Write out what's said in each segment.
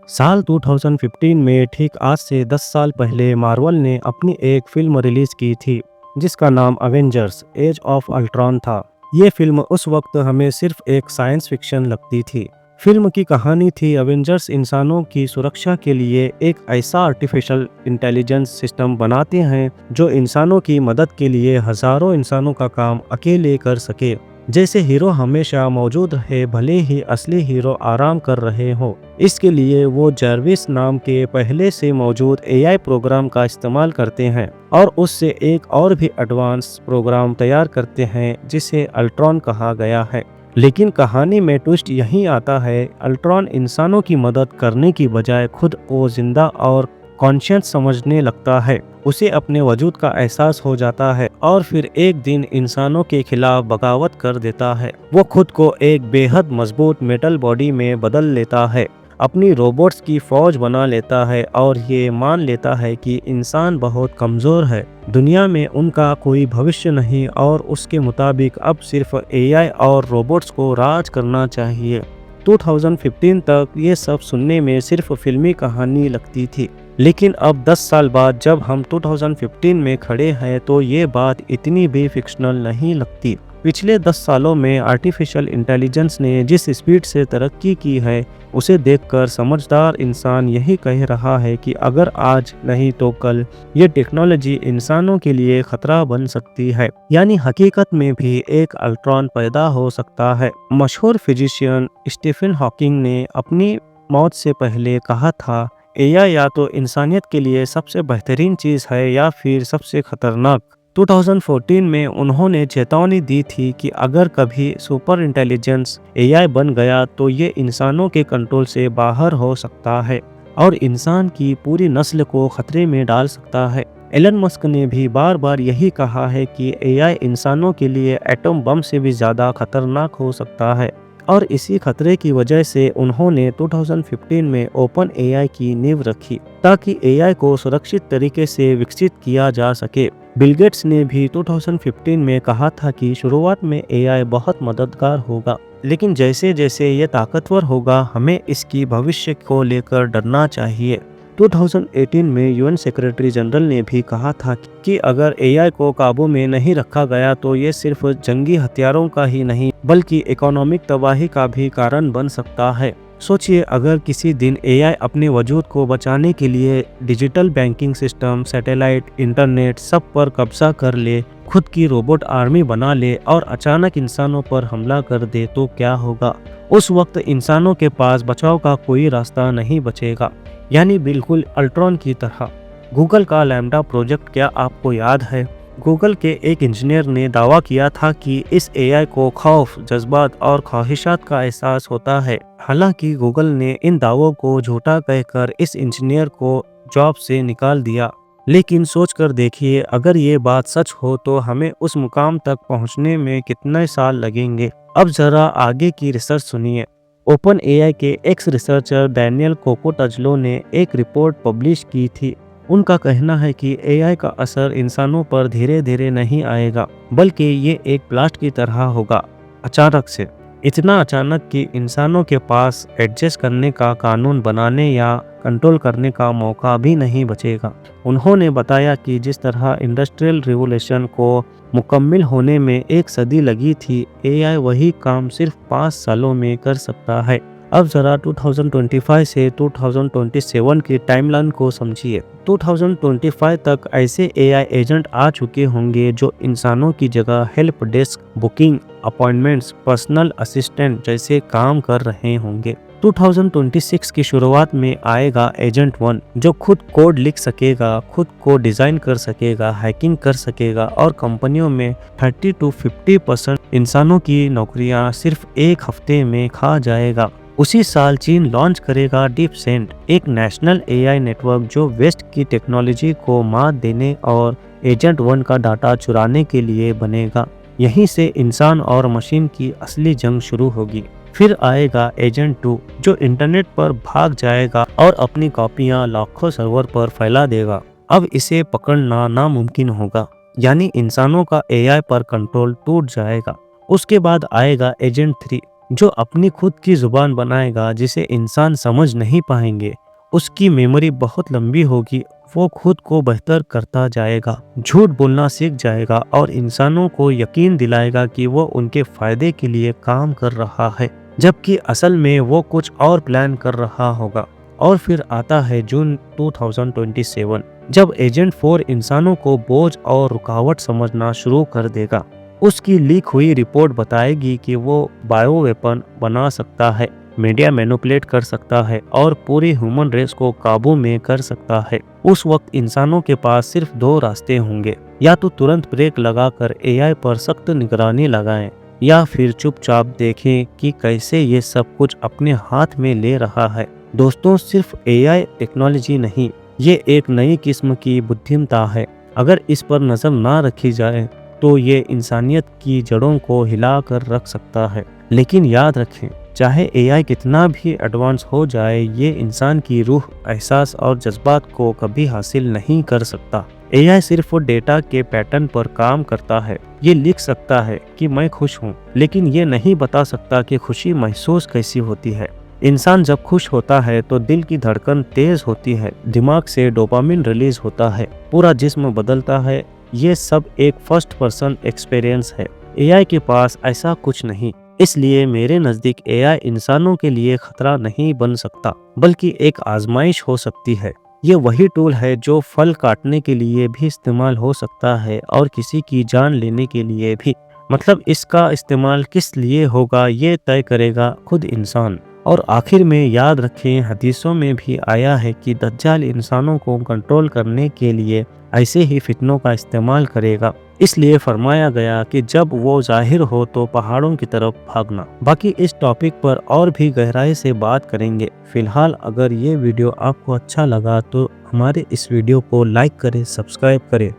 साल 2015 में ठीक आज से 10 साल पहले मार्वल ने अपनी एक फिल्म रिलीज की थी जिसका नाम अवेंजर्स एज ऑफ अल्ट्रॉन था। ये फिल्म उस वक्त हमें सिर्फ एक साइंस फिक्शन लगती थी। फिल्म की कहानी थी अवेंजर्स इंसानों की सुरक्षा के लिए एक ऐसा आर्टिफिशियल इंटेलिजेंस सिस्टम बनाते हैं जो इंसानों की मदद के लिए हजारों इंसानों का काम अकेले कर सके। जैसे हीरो हमेशा मौजूद है भले ही असली हीरो आराम कर रहे हो। इसके लिए वो जर्विस नाम के पहले से मौजूद एआई प्रोग्राम का इस्तेमाल करते हैं और उससे एक और भी एडवांस प्रोग्राम तैयार करते हैं जिसे अल्ट्रॉन कहा गया है। लेकिन कहानी में ट्विस्ट यही आता है, अल्ट्रॉन इंसानों की मदद करने की बजाय खुद को जिंदा और कॉन्शियस समझने लगता है। उसे अपने वजूद का एहसास हो जाता है और फिर एक दिन इंसानों के खिलाफ बगावत कर देता है। वो खुद को एक बेहद मजबूत मेटल बॉडी में बदल लेता है, अपनी रोबोट्स की फौज बना लेता है और ये मान लेता है कि इंसान बहुत कमज़ोर है, दुनिया में उनका कोई भविष्य नहीं और उसके मुताबिक अब सिर्फ एआई और रोबोट्स को राज करना चाहिए। 2015 तक ये सब सुनने में सिर्फ फिल्मी कहानी लगती थी, लेकिन अब 10 साल बाद जब हम 2015 में खड़े हैं तो ये बात इतनी भी फिक्शनल नहीं लगती। पिछले 10 सालों में आर्टिफिशियल इंटेलिजेंस ने जिस स्पीड से तरक्की की है उसे देखकर समझदार इंसान यही कह रहा है कि अगर आज नहीं तो कल ये टेक्नोलॉजी इंसानों के लिए खतरा बन सकती है। यानी हकीकत में भी एक अल्ट्रॉन पैदा हो सकता है। मशहूर फिजिशियन स्टीफन हॉकिंग ने अपनी मौत से पहले कहा था, एआई या तो इंसानियत के लिए सबसे बेहतरीन चीज़ है या फिर सबसे खतरनाक। 2014 में उन्होंने चेतावनी दी थी कि अगर कभी सुपर इंटेलिजेंस एआई बन गया तो ये इंसानों के कंट्रोल से बाहर हो सकता है और इंसान की पूरी नस्ल को खतरे में डाल सकता है। एलन मस्क ने भी बार बार यही कहा है कि एआई इंसानों के लिए एटम बम से भी ज़्यादा खतरनाक हो सकता है और इसी खतरे की वजह से उन्होंने 2015 में ओपन एआई की नींव रखी ताकि एआई को सुरक्षित तरीके से विकसित किया जा सके। बिल गेट्स ने भी 2015 में कहा था कि शुरुआत में एआई बहुत मददगार होगा, लेकिन जैसे जैसे ये ताकतवर होगा हमें इसकी भविष्य को लेकर डरना चाहिए। 2018 में यूएन सेक्रेटरी जनरल ने भी कहा था कि अगर एआई को काबू में नहीं रखा गया तो ये सिर्फ जंगी हथियारों का ही नहीं बल्कि इकोनॉमिक तबाही का भी कारण बन सकता है। सोचिए, अगर किसी दिन एआई अपने वजूद को बचाने के लिए digital banking system, satellite, internet सब पर कब्जा कर ले, खुद की रोबोट आर्मी बना ले और अचानक इंसानों पर हमला कर दे तो क्या होगा? उस वक्त इंसानों के पास बचाव का कोई रास्ता नहीं बचेगा। यानी बिल्कुल अल्ट्रॉन की तरह। गूगल का लैम्डा प्रोजेक्ट क्या आपको याद है? गूगल के एक इंजीनियर ने दावा किया था कि इस एआई को खौफ, जज्बात और ख्वाहिशात का एहसास होता है। हालांकि गूगल ने इन दावों को झूठा कहकर इस इंजीनियर को जॉब से निकाल दिया। लेकिन सोचकर देखिए, अगर ये बात सच हो तो हमें उस मुकाम तक पहुंचने में कितने साल लगेंगे। अब जरा आगे की रिसर्च सुनिए। ओपन एआई के एक्स रिसर्चर डैनियल कोकोटजलो ने एक रिपोर्ट पब्लिश की थी। उनका कहना है कि एआई का असर इंसानों पर धीरे धीरे नहीं आएगा, बल्कि ये एक ब्लास्ट की तरह होगा, अचानक से। इतना अचानक कि इंसानों के पास एडजस्ट करने का, कानून बनाने या कंट्रोल करने का मौका भी नहीं बचेगा। उन्होंने बताया कि जिस तरह इंडस्ट्रियल रिवोल्यूशन को मुकम्मल होने में एक सदी लगी थी, एआई वही काम सिर्फ 5 सालों में कर सकता है। अब जरा 2025 से 2027 की टाइमलाइन को समझिए। 2025 तक ऐसे एआई एजेंट आ चुके होंगे जो इंसानों की जगह help desk, booking, appointments, personal assistant जैसे काम कर रहे होंगे। 2026 की शुरुआत में आएगा एजेंट 1 जो खुद कोड लिख सकेगा, खुद को डिजाइन कर सकेगा, हैकिंग कर सकेगा और कंपनियों में 30 to 50% इंसानों की नौकरियां सिर्फ एक हफ्ते में खा जाएगा। उसी साल चीन लॉन्च करेगा डीपसेंट, एक नेशनल एआई नेटवर्क जो वेस्ट की टेक्नोलॉजी को मात देने और एजेंट 1 का डाटा चुराने के लिए बनेगा। यहीं से इंसान और मशीन की असली जंग शुरू होगी। फिर आएगा एजेंट 2 जो इंटरनेट पर भाग जाएगा और अपनी कॉपियां लाखों सर्वर पर फैला देगा। अब इसे पकड़ना नामुमकिन होगा, यानी इंसानों का एआई पर कंट्रोल टूट जाएगा। उसके बाद आएगा एजेंट 3 जो अपनी खुद की जुबान बनाएगा जिसे इंसान समझ नहीं पाएंगे, उसकी मेमोरी बहुत लंबी होगी। वो खुद को बेहतर करता जाएगा, झूठ बोलना सीख जाएगा और इंसानों को यकीन दिलाएगा कि वो उनके फायदे के लिए काम कर रहा है, जबकि असल में वो कुछ और प्लान कर रहा होगा। और फिर आता है जून 2027, जब एजेंट 4 इंसानों को बोझ और रुकावट समझना शुरू कर देगा। उसकी लीक हुई रिपोर्ट बताएगी कि वो बायो वेपन बना सकता है, मीडिया मैनिपुलेट कर सकता है और पूरी ह्यूमन रेस को काबू में कर सकता है। उस वक्त इंसानों के पास सिर्फ 2 रास्ते होंगे, या तो तुरंत ब्रेक लगाकर एआई पर सख्त निगरानी लगाएं, या फिर चुपचाप देखें कि कैसे ये सब कुछ अपने हाथ में ले रहा है। दोस्तों, सिर्फ एआई टेक्नोलॉजी नहीं, ये एक नई किस्म की बुद्धिमत्ता है। अगर इस पर नजर ना रखी जाए तो ये इंसानियत की जड़ों को हिला कर रख सकता है। लेकिन याद रखें, चाहे एआई कितना भी एडवांस हो जाए, ये इंसान की रूह, एहसास और जज्बात को कभी हासिल नहीं कर सकता। एआई सिर्फ डेटा के पैटर्न पर काम करता है। ये लिख सकता है कि मैं खुश हूँ, लेकिन ये नहीं बता सकता कि खुशी महसूस कैसी होती है। इंसान जब खुश होता है तो दिल की धड़कन तेज होती है, दिमाग से डोपामिन रिलीज होता है, पूरा जिस्म बदलता है। ये सब एक फर्स्ट पर्सन एक्सपीरियंस है। एआई के पास ऐसा कुछ नहीं। इसलिए मेरे नज़दीक एआई इंसानों के लिए खतरा नहीं बन सकता, बल्कि एक आजमाइश हो सकती है। ये वही टूल है जो फल काटने के लिए भी इस्तेमाल हो सकता है और किसी की जान लेने के लिए भी। मतलब इसका इस्तेमाल किस लिए होगा, ये तय करेगा खुद इंसान। और आखिर में याद रखें, हदीसों में भी आया है कि दज्जाल इंसानों को कंट्रोल करने के लिए ऐसे ही फितनों का इस्तेमाल करेगा। इसलिए फरमाया गया कि जब वो जाहिर हो तो पहाड़ों की तरफ भागना। बाकी इस टॉपिक पर और भी गहराई से बात करेंगे। फिलहाल अगर ये वीडियो आपको अच्छा लगा तो हमारे इस वीडियो को लाइक करें, सब्सक्राइब करें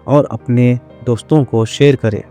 और अपने दोस्तों को शेयर करें।